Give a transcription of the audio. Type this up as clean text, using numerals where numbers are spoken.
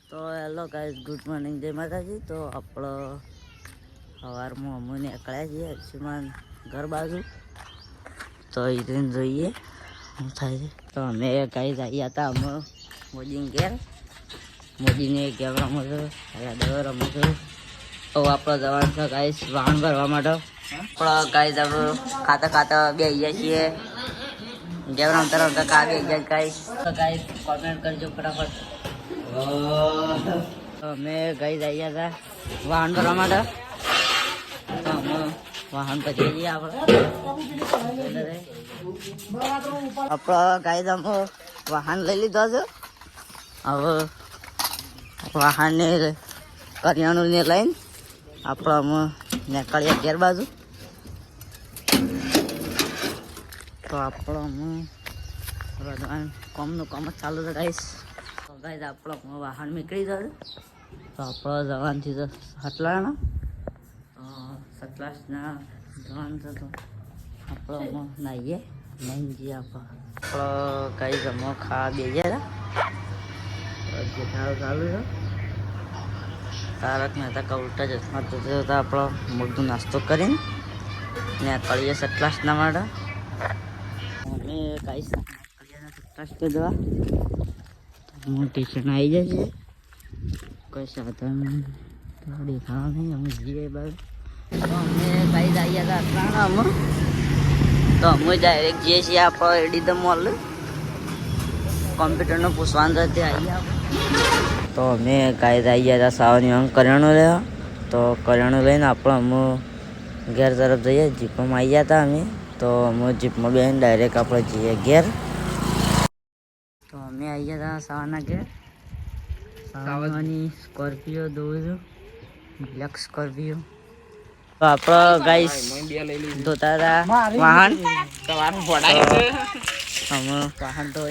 તો hello guys, good morning, જય માતાજી. તો આપણો સવારમાં અમે નીકળ્યા છીએ અક્ષુમાન ઘર બાજુ. તો એ જોઈએ શું થાય છે. તો અમે ગાઈઝ આવ્યા હતા અમે મોદીને ઘેર. મોદીને કહેવામાં છે દવા રમું છું. તો આપણે જવાનું છે ગાઈઝ વાહન ભરવા માટે. આપણે ગાઈઝ આપણે ખાતા ખાતા બે આવ્યા છીએ. જેમ રમતા રમતા કા બે ગયા ગાઈઝ. તો ગાઈઝ કોમેન્ટ કરજો ફટાફટ. અમે ગઈ જઈએ હતા વાહન ભરવા માટે. તો અમે વાહન પછી જઈએ આપણે ગાઈ અમે વાહન લઈ લીધો છે. હવે વાહનને કરિયાણું ને લઈને આપણે અમે નીકળીએ ઘેર બાજુ. તો આપણો અમે કોમનું કામ જ ચાલુ છે ગાઈશ. ગાઈઝ આપણો વાહન નીકળી જશે. તો આપણે જવાનથી તો સતલાણા સતલાસના જવાન છે. તો આપણે નાહીએ નહીં જઈએ આપણો ગાઈઝ અમે ખાવા બે ગયા જેઠારો ચાલુ છે. તારક મહેતા કા ઉલ્ટા ચશ્મા તો આપણો મોટું નાસ્તો કરીને ને કરીએ સતલાસના માટે. અમે ગાઈઝ સતલાસ તો જવા મોટી સ્ટેશન આવી જાય છે. કોઈ સાધન દેખાવા નહીં. અમે જઈએ બાજુ. તો અમે ગાઈઝ આવ્યા હતા અટલાણા અમે. તો અમે ડાયરેક્ટ જઈએ છીએ આપણો એડી ધ મોલ. કોમ્પ્યુટરનું પૂછવાનું છે તે આવી આપણે. તો અમે ગાઈઝ આવ્યા હતા સાવની અંગ કરિયાણું લેવા. તો કરિયાણું લઈને આપણે અમે ઘેર તરફ જઈએ. જીપમાં આવ્યા હતા અમે. તો અમે જીપમાં બેસીને ડાયરેક્ટ આપણે જઈએ ઘેર. તો અમે આવ્યા હતા સાવાના ઘેર. સાવાની સ્કોર્પિયો દઉં છું, બ્લેક સ્કોર્પિયો. તો આપણો ગાઈસ ધોતા હતા વાહન. અમે વાહન તો